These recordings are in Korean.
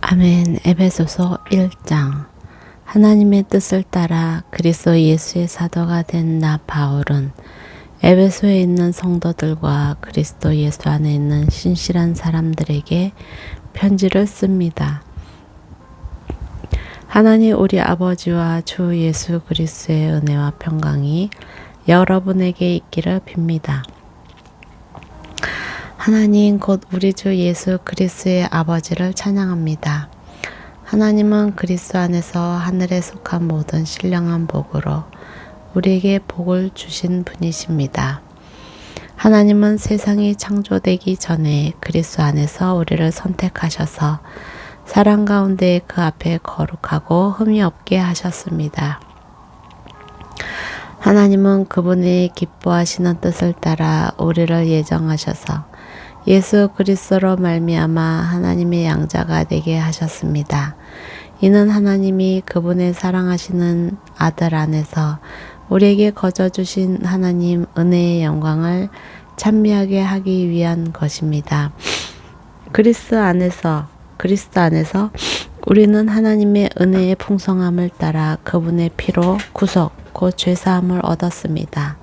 아멘. 에베소서 1장. 하나님의 뜻을 따라 그리스도 예수의 사도가 된 나 바울은 에베소에 있는 성도들과 그리스도 예수 안에 있는 신실한 사람들에게 편지를 씁니다. 하나님 우리 아버지와 주 예수 그리스도의 은혜와 평강이 여러분에게 있기를 빕니다. 하나님 곧 우리 주 예수 그리스도의 아버지를 찬양합니다. 하나님은 그리스도 안에서 하늘에 속한 모든 신령한 복으로 우리에게 복을 주신 분이십니다. 하나님은 세상이 창조되기 전에 그리스도 안에서 우리를 선택하셔서 사랑 가운데 그 앞에 거룩하고 흠이 없게 하셨습니다. 하나님은 그분의 기뻐하시는 뜻을 따라 우리를 예정하셔서 예수 그리스도로 말미암아 하나님의 양자가 되게 하셨습니다. 이는 하나님이 그분의 사랑하시는 아들 안에서 우리에게 거저 주신 하나님 은혜의 영광을 찬미하게 하기 위한 것입니다. 그리스도 안에서 우리는 하나님의 은혜의 풍성함을 따라 그분의 피로 구속 곧 죄사함을 얻었습니다.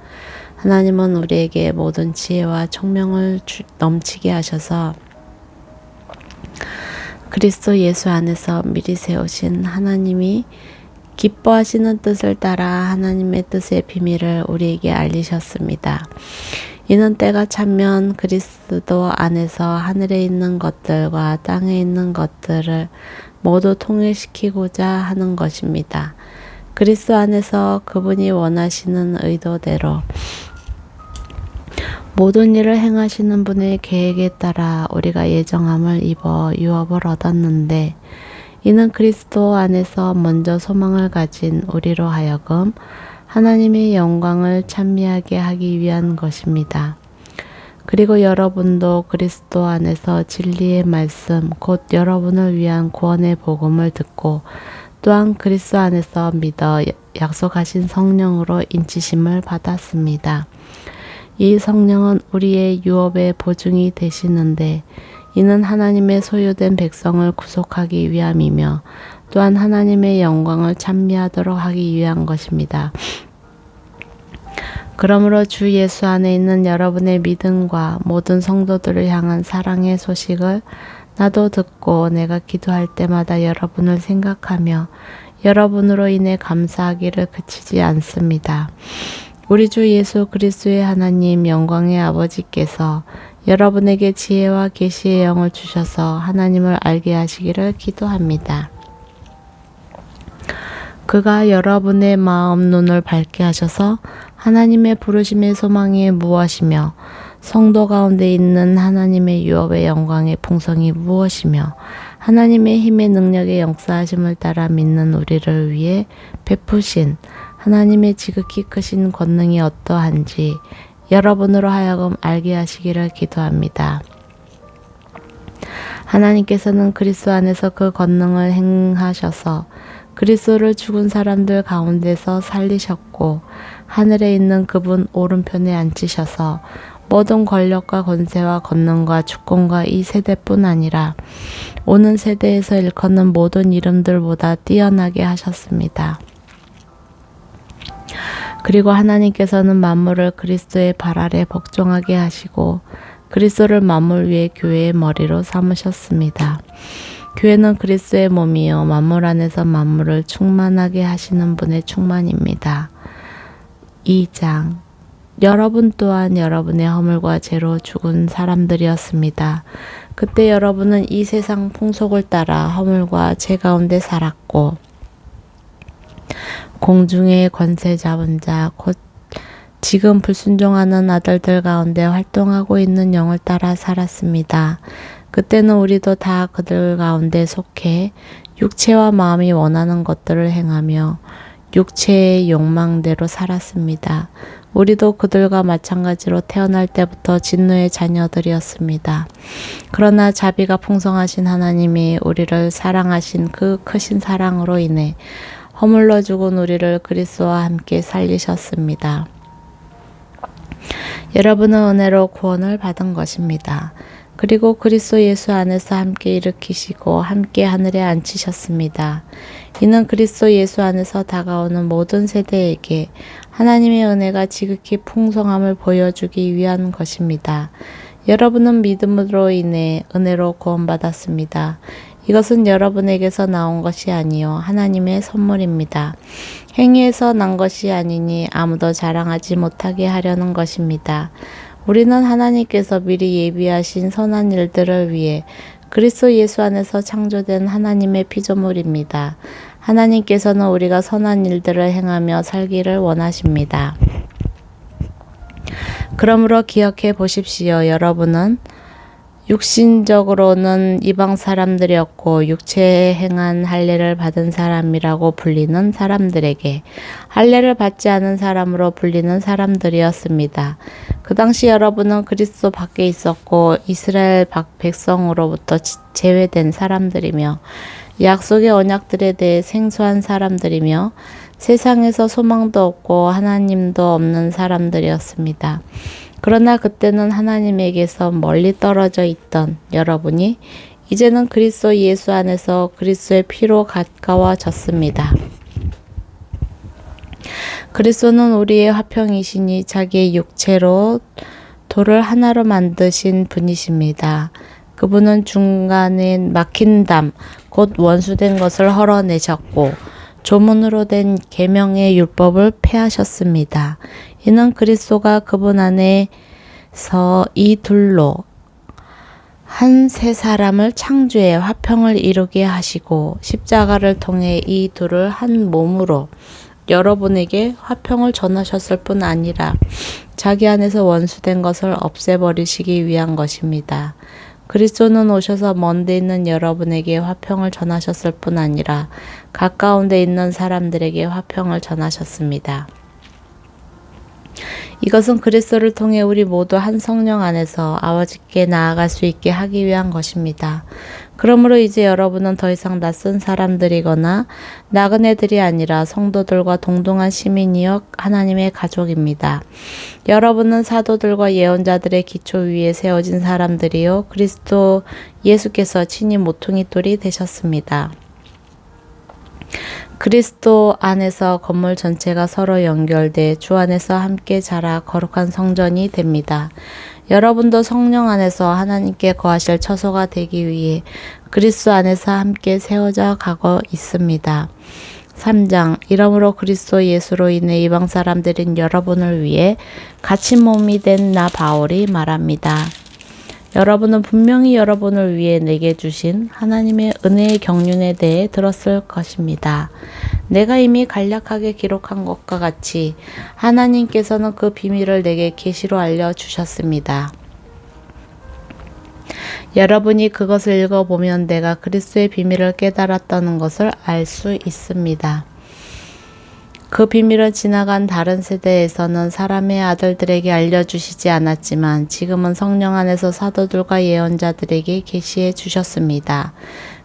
하나님은 우리에게 모든 지혜와 총명을 넘치게 하셔서 그리스도 예수 안에서 미리 세우신 하나님이 기뻐하시는 뜻을 따라 하나님의 뜻의 비밀을 우리에게 알리셨습니다. 이는 때가 차면 그리스도 안에서 하늘에 있는 것들과 땅에 있는 것들을 모두 통일시키고자 하는 것입니다. 그리스도 안에서 그분이 원하시는 의도대로 모든 일을 행하시는 분의 계획에 따라 우리가 예정함을 입어 유업을 얻었는데 이는 그리스도 안에서 먼저 소망을 가진 우리로 하여금 하나님의 영광을 찬미하게 하기 위한 것입니다. 그리고 여러분도 그리스도 안에서 진리의 말씀 곧 여러분을 위한 구원의 복음을 듣고 또한 그리스도 안에서 믿어 약속하신 성령으로 인치심을 받았습니다. 이 성령은 우리의 유업의 보증이 되시는데 이는 하나님의 소유된 백성을 구속하기 위함이며 또한 하나님의 영광을 찬미하도록 하기 위한 것입니다. 그러므로 주 예수 안에 있는 여러분의 믿음과 모든 성도들을 향한 사랑의 소식을 나도 듣고 내가 기도할 때마다 여러분을 생각하며 여러분으로 인해 감사하기를 그치지 않습니다. 우리 주 예수 그리스도의 하나님 영광의 아버지께서 여러분에게 지혜와 계시의 영을 주셔서 하나님을 알게 하시기를 기도합니다. 그가 여러분의 마음 눈을 밝게 하셔서 하나님의 부르심의 소망이 무엇이며 성도 가운데 있는 하나님의 유업의 영광의 풍성이 무엇이며 하나님의 힘의 능력의 역사하심을 따라 믿는 우리를 위해 베푸신 하나님의 지극히 크신 권능이 어떠한지 여러분으로 하여금 알게 하시기를 기도합니다. 하나님께서는 그리스도 안에서 그 권능을 행하셔서 그리스도를 죽은 사람들 가운데서 살리셨고 하늘에 있는 그분 오른편에 앉히셔서 모든 권력과 권세와 권능과 주권과 이 세대뿐 아니라 오는 세대에서 일컫는 모든 이름들보다 뛰어나게 하셨습니다. 그리고 하나님께서는 만물을 그리스도의 발 아래 복종하게 하시고 그리스도를 만물 위에 교회의 머리로 삼으셨습니다. 교회는 그리스도의 몸이요 만물 안에서 만물을 충만하게 하시는 분의 충만입니다. 2장. 여러분 또한 여러분의 허물과 죄로 죽은 사람들이었습니다. 그때 여러분은 이 세상 풍속을 따라 허물과 죄 가운데 살았고 공중의 권세 잡은 자 곧 지금 불순종하는 아들들 가운데 활동하고 있는 영을 따라 살았습니다. 그때는 우리도 다 그들 가운데 속해 육체와 마음이 원하는 것들을 행하며 육체의 욕망대로 살았습니다. 우리도 그들과 마찬가지로 태어날 때부터 진노의 자녀들이었습니다. 그러나 자비가 풍성하신 하나님이 우리를 사랑하신 그 크신 사랑으로 인해 허물러 죽은 우리를 그리스도와 함께 살리셨습니다. 여러분은 은혜로 구원을 받은 것입니다. 그리고 그리스도 예수 안에서 함께 일으키시고 함께 하늘에 앉히셨습니다. 이는 그리스도 예수 안에서 다가오는 모든 세대에게 하나님의 은혜가 지극히 풍성함을 보여주기 위한 것입니다. 여러분은 믿음으로 인해 은혜로 구원받았습니다. 이것은 여러분에게서 나온 것이 아니요 하나님의 선물입니다. 행위에서 난 것이 아니니 아무도 자랑하지 못하게 하려는 것입니다. 우리는 하나님께서 미리 예비하신 선한 일들을 위해 그리스도 예수 안에서 창조된 하나님의 피조물입니다. 하나님께서는 우리가 선한 일들을 행하며 살기를 원하십니다. 그러므로 기억해 보십시오. 여러분은 육신적으로는 이방 사람들이었고 육체에 행한 할례를 받은 사람이라고 불리는 사람들에게 할례를 받지 않은 사람으로 불리는 사람들이었습니다. 그 당시 여러분은 그리스도 밖에 있었고 이스라엘 백성으로부터 제외된 사람들이며 약속의 언약들에 대해 생소한 사람들이며 세상에서 소망도 없고 하나님도 없는 사람들이었습니다. 그러나 그때는 하나님에게서 멀리 떨어져 있던 여러분이 이제는 그리스도 예수 안에서 그리스도의 피로 가까워졌습니다. 그리스도는 우리의 화평이시니 자기의 육체로 돌을 하나로 만드신 분이십니다. 그분은 중간에 막힌 담, 곧 원수된 것을 헐어내셨고 조문으로 된 계명의 율법을 폐하셨습니다. 이는 그리스도가 그분 안에서 이 둘로 한 새 사람을 창조해 화평을 이루게 하시고 십자가를 통해 이 둘을 한 몸으로 여러분에게 화평을 전하셨을 뿐 아니라 자기 안에서 원수된 것을 없애버리시기 위한 것입니다. 그리스도는 오셔서 먼 데 있는 여러분에게 화평을 전하셨을 뿐 아니라 가까운 데 있는 사람들에게 화평을 전하셨습니다. 이것은 그리스도를 통해 우리 모두 한 성령 안에서 아버지께 나아갈 수 있게 하기 위한 것입니다. 그러므로 이제 여러분은 더 이상 낯선 사람들이거나 나그네들이 아니라 성도들과 동등한 시민이요 하나님의 가족입니다. 여러분은 사도들과 예언자들의 기초 위에 세워진 사람들이요 그리스도 예수께서 친히 모퉁이 돌이 되셨습니다. 그리스도 안에서 건물 전체가 서로 연결돼 주 안에서 함께 자라 거룩한 성전이 됩니다. 여러분도 성령 안에서 하나님께 거하실 처소가 되기 위해 그리스도 안에서 함께 세워져 가고 있습니다. 3장 이러므로 그리스도 예수로 인해 이방 사람들인 여러분을 위해 갇힌 몸이 된 나 바울이 말합니다. 여러분은 분명히 여러분을 위해 내게 주신 하나님의 은혜의 경륜에 대해 들었을 것입니다. 내가 이미 간략하게 기록한 것과 같이 하나님께서는 그 비밀을 내게 계시로 알려주셨습니다. 여러분이 그것을 읽어보면 내가 그리스도의 비밀을 깨달았다는 것을 알 수 있습니다. 그 비밀은 지나간 다른 세대에서는 사람의 아들들에게 알려주시지 않았지만 지금은 성령 안에서 사도들과 예언자들에게 계시해 주셨습니다.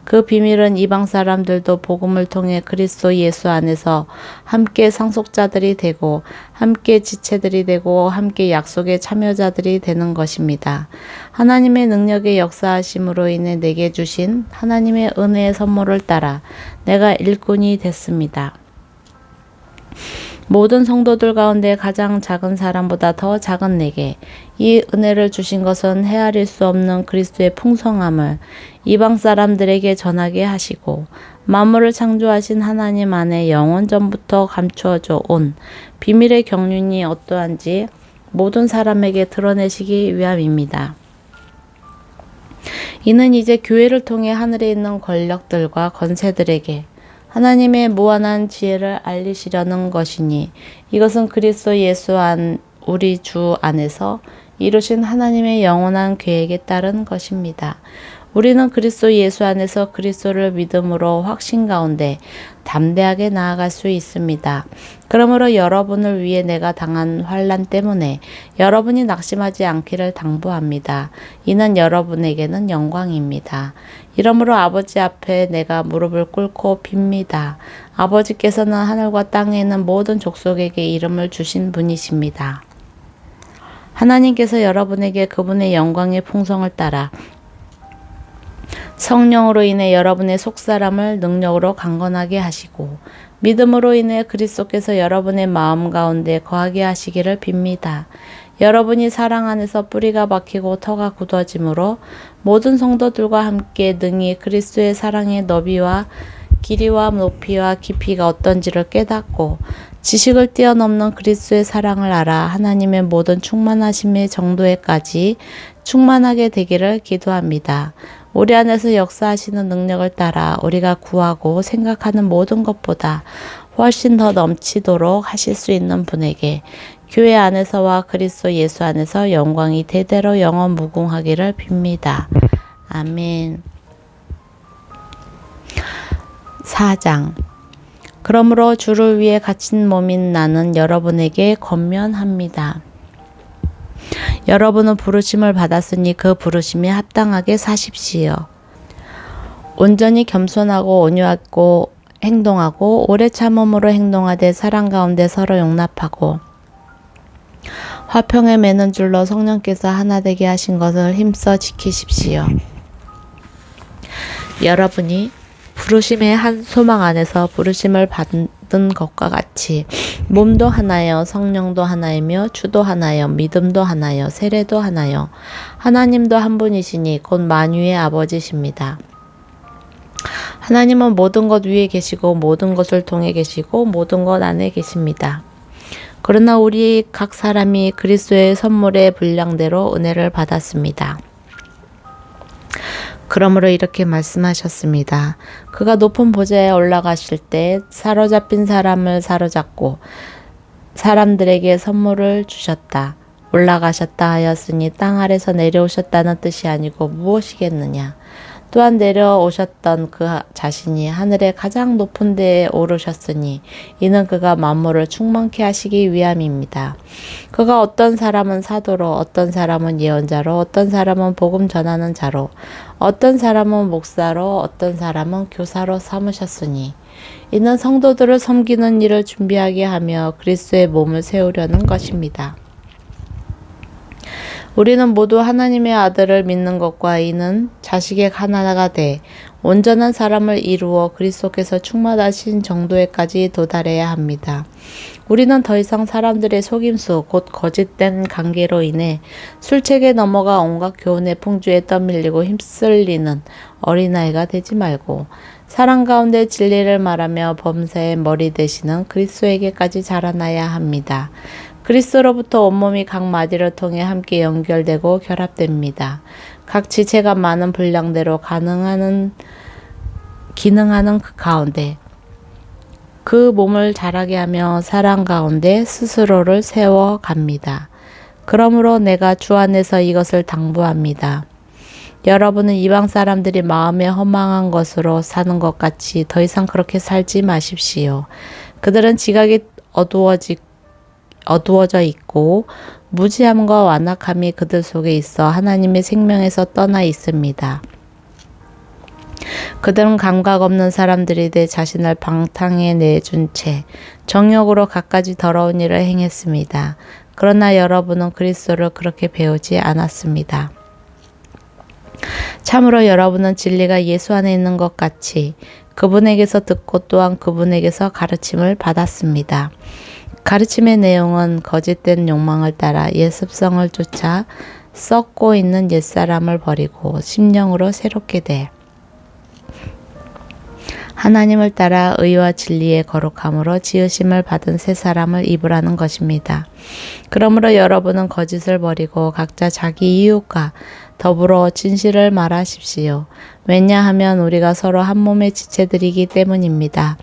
그 비밀은 이방 사람들도 복음을 통해 그리스도 예수 안에서 함께 상속자들이 되고 함께 지체들이 되고 함께 약속의 참여자들이 되는 것입니다. 하나님의 능력의 역사하심으로 인해 내게 주신 하나님의 은혜의 선물을 따라 내가 일꾼이 됐습니다. 모든 성도들 가운데 가장 작은 사람보다 더 작은 내게 이 은혜를 주신 것은 헤아릴 수 없는 그리스도의 풍성함을 이방 사람들에게 전하게 하시고 만물을 창조하신 하나님 안에 영원 전부터 감추어져 온 비밀의 경륜이 어떠한지 모든 사람에게 드러내시기 위함입니다. 이는 이제 교회를 통해 하늘에 있는 권력들과 권세들에게 하나님의 무한한 지혜를 알리시려는 것이니 이것은 그리스도 예수 안 우리 주 안에서 이루신 하나님의 영원한 계획에 따른 것입니다. 우리는 그리스도 예수 안에서 그리스도를 믿음으로 확신 가운데 담대하게 나아갈 수 있습니다. 그러므로 여러분을 위해 내가 당한 환난 때문에 여러분이 낙심하지 않기를 당부합니다. 이는 여러분에게는 영광입니다. 이러므로 아버지 앞에 내가 무릎을 꿇고 빕니다. 아버지께서는 하늘과 땅에 있는 모든 족속에게 이름을 주신 분이십니다. 하나님께서 여러분에게 그분의 영광의 풍성을 따라 성령으로 인해 여러분의 속사람을 능력으로 강건하게 하시고 믿음으로 인해 그리스도께서 여러분의 마음 가운데 거하게 하시기를 빕니다. 여러분이 사랑 안에서 뿌리가 박히고 터가 굳어짐으로 모든 성도들과 함께 능히 그리스도의 사랑의 너비와 길이와 높이와 깊이가 어떤지를 깨닫고 지식을 뛰어넘는 그리스도의 사랑을 알아 하나님의 모든 충만하심의 정도에까지 충만하게 되기를 기도합니다. 우리 안에서 역사하시는 능력을 따라 우리가 구하고 생각하는 모든 것보다 훨씬 더 넘치도록 하실 수 있는 분에게 교회 안에서와 그리스도 예수 안에서 영광이 대대로 영원 무궁하기를 빕니다. 아멘. 4장. 그러므로 주를 위해 갇힌 몸인 나는 여러분에게 권면합니다. 여러분은 부르심을 받았으니 그 부르심에 합당하게 사십시오. 온전히 겸손하고 온유하고 행동하고 오래 참음으로 행동하되 사랑 가운데 서로 용납하고 화평에 매는 줄로 성령께서 하나 되게 하신 것을 힘써 지키십시오. 여러분이 부르심의 한 소망 안에서 부르심을 받은 것과 같이 몸도 하나요, 성령도 하나이며 주도 하나요, 믿음도 하나요, 세례도 하나요. 하나님도 한 분이시니 곧 만유의 아버지십니다. 하나님은 모든 것 위에 계시고 모든 것을 통해 계시고 모든 것 안에 계십니다. 그러나 우리 각 사람이 그리스도의 선물의 분량대로 은혜를 받았습니다. 그러므로 이렇게 말씀하셨습니다. 그가 높은 보좌에 올라가실 때 사로잡힌 사람을 사로잡고 사람들에게 선물을 주셨다. 올라가셨다 하였으니 땅 아래서 내려오셨다는 뜻이 아니고 무엇이겠느냐. 또한 내려오셨던 그 자신이 하늘의 가장 높은 데에 오르셨으니 이는 그가 만물을 충만케 하시기 위함입니다. 그가 어떤 사람은 사도로, 어떤 사람은 예언자로, 어떤 사람은 복음 전하는 자로, 어떤 사람은 목사로, 어떤 사람은 교사로 삼으셨으니 이는 성도들을 섬기는 일을 준비하게 하며 그리스도의 몸을 세우려는 것입니다. 우리는 모두 하나님의 아들을 믿는 것과 이는 자식의 하나가 돼 온전한 사람을 이루어 그리스도께서 충만하신 정도에까지 도달해야 합니다. 우리는 더 이상 사람들의 속임수 곧 거짓된 관계로 인해 술책에 넘어가 온갖 교훈의 풍주에 떠밀리고 휩쓸리는 어린아이가 되지 말고 사랑 가운데 진리를 말하며 범사의 머리 되시는 그리스도에게까지 자라나야 합니다. 그리스도로부터 온몸이 각 마디를 통해 함께 연결되고 결합됩니다. 각 지체가 많은 분량대로 기능하는 그 가운데 그 몸을 자라게 하며 사랑 가운데 스스로를 세워갑니다. 그러므로 내가 주 안에서 이것을 당부합니다. 여러분은 이방 사람들이 마음에 허망한 것으로 사는 것 같이 더 이상 그렇게 살지 마십시오. 그들은 지각이 어두워져 있고 무지함과 완악함이 그들 속에 있어 하나님의 생명에서 떠나 있습니다. 그들은 감각 없는 사람들이 내 자신을 방탕에 내준 채 정욕으로 갖가지 더러운 일을 행했습니다. 그러나 여러분은 그리스도를 그렇게 배우지 않았습니다. 참으로 여러분은 진리가 예수 안에 있는 것 같이 그분에게서 듣고 또한 그분에게서 가르침을 받았습니다. 가르침의 내용은 거짓된 욕망을 따라 옛습성을 쫓아 썩고 있는 옛사람을 버리고 심령으로 새롭게 돼 하나님을 따라 의와 진리의 거룩함으로 지으심을 받은 새 사람을 입으라는 것입니다. 그러므로 여러분은 거짓을 버리고 각자 자기 이웃과 더불어 진실을 말하십시오. 왜냐하면 우리가 서로 한 몸의 지체들이기 때문입니다.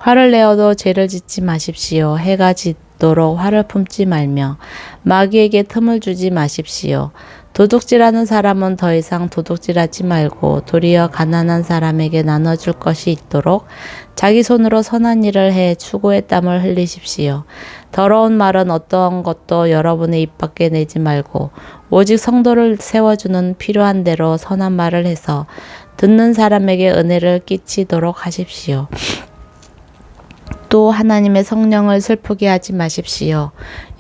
화를 내어도 죄를 짓지 마십시오. 해가 짓도록 화를 품지 말며 마귀에게 틈을 주지 마십시오. 도둑질하는 사람은 더 이상 도둑질하지 말고 도리어 가난한 사람에게 나눠줄 것이 있도록 자기 손으로 선한 일을 해 추구의 땀을 흘리십시오. 더러운 말은 어떠한 것도 여러분의 입 밖에 내지 말고 오직 성도를 세워주는 필요한 대로 선한 말을 해서 듣는 사람에게 은혜를 끼치도록 하십시오. 또 하나님의 성령을 슬프게 하지 마십시오.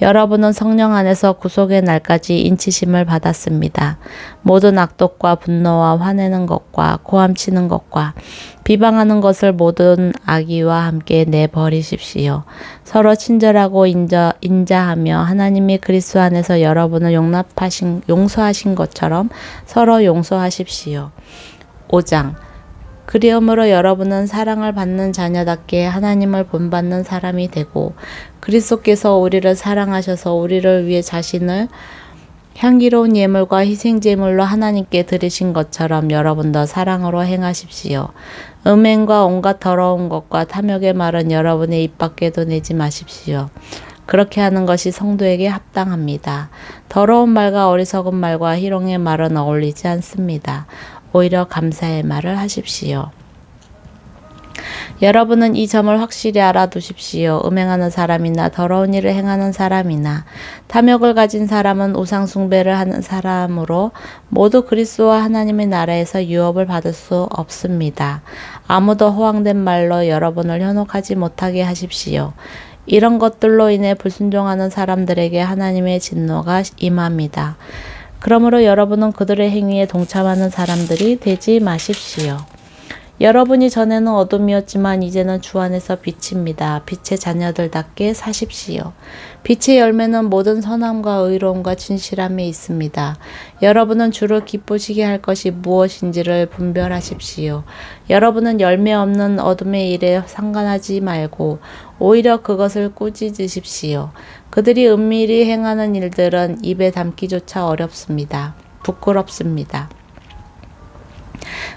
여러분은 성령 안에서 구속의 날까지 인치심을 받았습니다. 모든 악독과 분노와 화내는 것과 고함치는 것과 비방하는 것을 모든 악의와 함께 내버리십시오. 서로 친절하고 인자하며 하나님이 그리스도 안에서 여러분을 용서하신 것처럼 서로 용서하십시오. 5장 그리함으로 여러분은 사랑을 받는 자녀답게 하나님을 본받는 사람이 되고 그리스도께서 우리를 사랑하셔서 우리를 위해 자신을 향기로운 예물과 희생제물로 하나님께 드리신 것처럼 여러분도 사랑으로 행하십시오. 음행과 온갖 더러운 것과 탐욕의 말은 여러분의 입 밖에도 내지 마십시오. 그렇게 하는 것이 성도에게 합당합니다. 더러운 말과 어리석은 말과 희롱의 말은 어울리지 않습니다. 오히려 감사의 말을 하십시오. 여러분은 이 점을 확실히 알아두십시오. 음행하는 사람이나 더러운 일을 행하는 사람이나 탐욕을 가진 사람은 우상 숭배를 하는 사람으로 모두 그리스도와 하나님의 나라에서 유업을 받을 수 없습니다. 아무도 허황된 말로 여러분을 현혹하지 못하게 하십시오. 이런 것들로 인해 불순종하는 사람들에게 하나님의 진노가 임합니다. 그러므로 여러분은 그들의 행위에 동참하는 사람들이 되지 마십시오. 여러분이 전에는 어둠이었지만 이제는 주 안에서 빛입니다. 빛의 자녀들답게 사십시오. 빛의 열매는 모든 선함과 의로움과 진실함에 있습니다. 여러분은 주를 기쁘시게 할 것이 무엇인지를 분별하십시오. 여러분은 열매 없는 어둠의 일에 상관하지 말고 오히려 그것을 꾸짖으십시오. 그들이 은밀히 행하는 일들은 입에 담기조차 어렵습니다. 부끄럽습니다.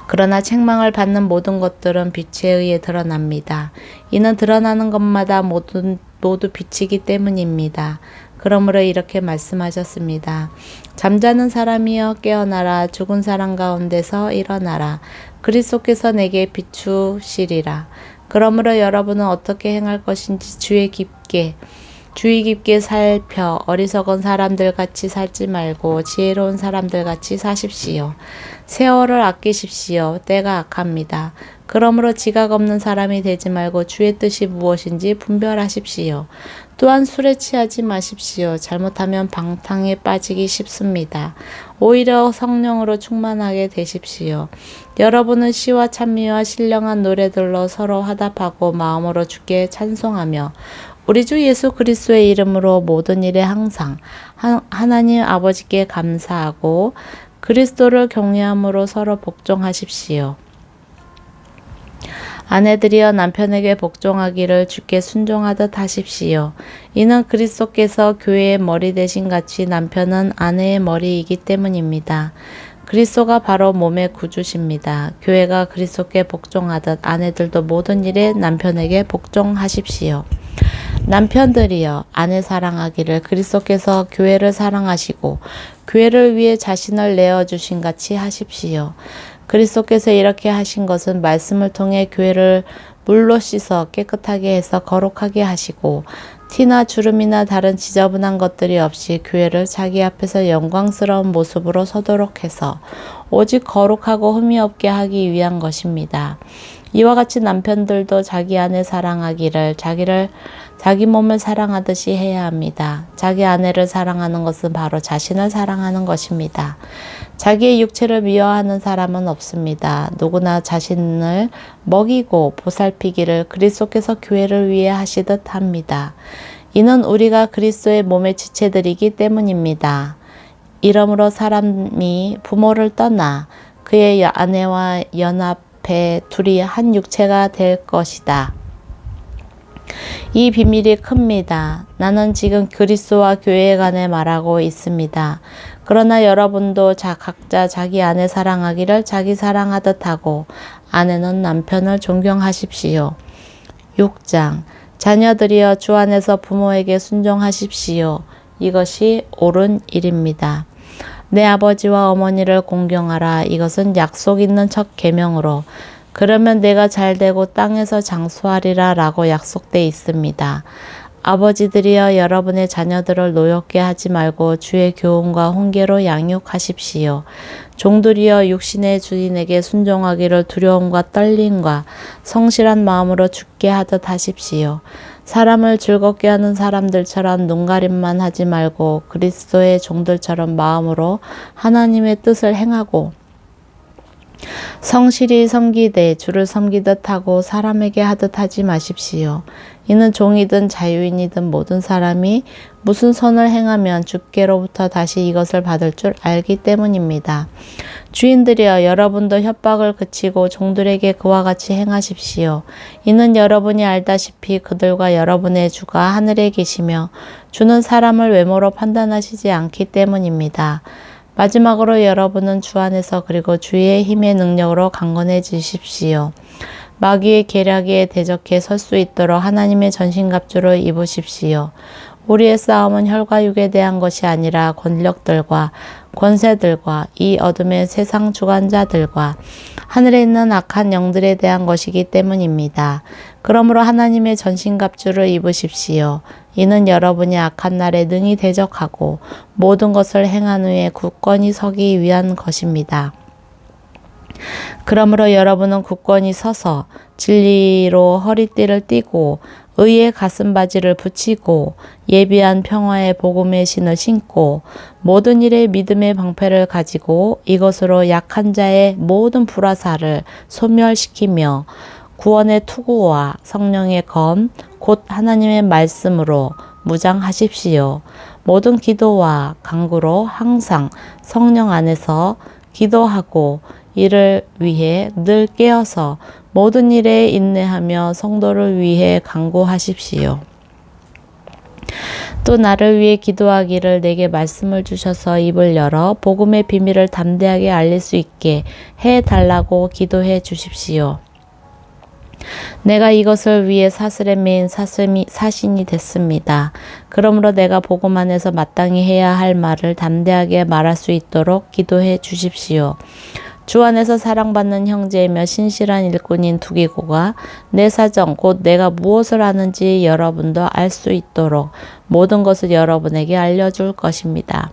그러나 책망을 받는 모든 것들은 빛에 의해 드러납니다. 이는 드러나는 것마다 모두 빛이기 때문입니다. 그러므로 이렇게 말씀하셨습니다. 잠자는 사람이여 깨어나라. 죽은 사람 가운데서 일어나라. 그리스도께서 내게 비추시리라. 그러므로 여러분은 어떻게 행할 것인지 주의 깊게 살펴 어리석은 사람들 같이 살지 말고 지혜로운 사람들 같이 사십시오. 세월을 아끼십시오. 때가 악합니다. 그러므로 지각 없는 사람이 되지 말고 주의 뜻이 무엇인지 분별하십시오. 또한 술에 취하지 마십시오. 잘못하면 방탕에 빠지기 쉽습니다. 오히려 성령으로 충만하게 되십시오. 여러분은 시와 찬미와 신령한 노래들로 서로 화답하고 마음으로 주께 찬송하며 우리 주 예수 그리스도의 이름으로 모든 일에 항상 하나님 아버지께 감사하고 그리스도를 경외함으로 서로 복종하십시오. 아내들이여 남편에게 복종하기를 주께 순종하듯 하십시오. 이는 그리스도께서 교회의 머리 되신 같이 남편은 아내의 머리이기 때문입니다. 그리스도가 바로 몸의 구주십니다. 교회가 그리스도께 복종하듯 아내들도 모든 일에 남편에게 복종하십시오. 남편들이여 아내 사랑하기를 그리스도께서 교회를 사랑하시고 교회를 위해 자신을 내어주신 같이 하십시오. 그리스도께서 이렇게 하신 것은 말씀을 통해 교회를 물로 씻어 깨끗하게 해서 거룩하게 하시고 티나 주름이나 다른 지저분한 것들이 없이 교회를 자기 앞에서 영광스러운 모습으로 서도록 해서 오직 거룩하고 흠이 없게 하기 위한 것입니다. 이와 같이 남편들도 자기 아내 사랑하기를 자기 몸을 사랑하듯이 해야 합니다. 자기 아내를 사랑하는 것은 바로 자신을 사랑하는 것입니다. 자기의 육체를 미워하는 사람은 없습니다. 누구나 자신을 먹이고 보살피기를 그리스도께서 교회를 위해 하시듯 합니다. 이는 우리가 그리스도의 몸의 지체들이기 때문입니다. 이러므로 사람이 부모를 떠나 그의 아내와 연합해 둘이 한 육체가 될 것이다. 이 비밀이 큽니다. 나는 지금 그리스도와 교회에 관해 말하고 있습니다. 그러나 여러분도 각자 자기 아내 사랑하기를 자기 사랑하듯 하고 아내는 남편을 존경하십시오. 6장 자녀들이여 주 안에서 부모에게 순종하십시오. 이것이 옳은 일입니다. 내 아버지와 어머니를 공경하라. 이것은 약속 있는 첫 계명으로 그러면 내가 잘되고 땅에서 장수하리라 라고 약속돼 있습니다. 아버지들이여 여러분의 자녀들을 노엽게 하지 말고 주의 교훈과 훈계로 양육하십시오. 종들이여 육신의 주인에게 순종하기를 두려움과 떨림과 성실한 마음으로 죽게 하듯 하십시오. 사람을 즐겁게 하는 사람들처럼 눈가림만 하지 말고 그리스도의 종들처럼 마음으로 하나님의 뜻을 행하고 성실히 섬기되 주를 섬기듯 하고 사람에게 하듯 하지 마십시오. 이는 종이든 자유인이든 모든 사람이 무슨 선을 행하면 주께로부터 다시 이것을 받을 줄 알기 때문입니다. 주인들이여 여러분도 협박을 그치고 종들에게 그와 같이 행하십시오. 이는 여러분이 알다시피 그들과 여러분의 주가 하늘에 계시며 주는 사람을 외모로 판단하시지 않기 때문입니다. 마지막으로 여러분은 주 안에서 그리고 주의 힘의 능력으로 강건해지십시오. 마귀의 계략에 대적해 설 수 있도록 하나님의 전신갑주를 입으십시오. 우리의 싸움은 혈과 육에 대한 것이 아니라 권력들과 권세들과 이 어둠의 세상 주관자들과 하늘에 있는 악한 영들에 대한 것이기 때문입니다. 그러므로 하나님의 전신갑주를 입으십시오. 이는 여러분이 악한 날에 능히 대적하고 모든 것을 행한 후에 굳건히 서기 위한 것입니다. 그러므로 여러분은 굳건히 서서 진리로 허리띠를 띠고 의의 가슴바지를 붙이고 예비한 평화의 복음의 신을 신고 모든 일에 믿음의 방패를 가지고 이것으로 약한 자의 모든 불화살을 소멸시키며 구원의 투구와 성령의 검 곧 하나님의 말씀으로 무장하십시오. 모든 기도와 간구로 항상 성령 안에서 기도하고 이를 위해 늘 깨어서 모든 일에 인내하며 성도를 위해 간구하십시오. 또 나를 위해 기도하기를 내게 말씀을 주셔서 입을 열어 복음의 비밀을 담대하게 알릴 수 있게 해달라고 기도해 주십시오. 내가 이것을 위해 사슬에 매인 사신이 됐습니다. 그러므로 내가 복음 안에서 마땅히 해야 할 말을 담대하게 말할 수 있도록 기도해 주십시오. 주 안에서 사랑받는 형제이며 신실한 일꾼인 두기고가 내 사정 곧 내가 무엇을 하는지 여러분도 알 수 있도록 모든 것을 여러분에게 알려줄 것입니다.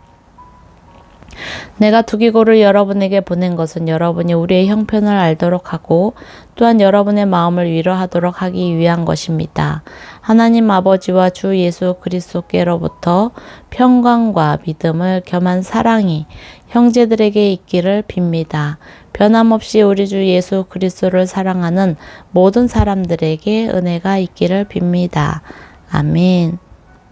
내가 두기고를 여러분에게 보낸 것은 여러분이 우리의 형편을 알도록 하고 또한 여러분의 마음을 위로하도록 하기 위한 것입니다. 하나님 아버지와 주 예수 그리스도께로부터 평강과 믿음을 겸한 사랑이 형제들에게 있기를 빕니다. 변함없이 우리 주 예수 그리스도를 사랑하는 모든 사람들에게 은혜가 있기를 빕니다. 아멘.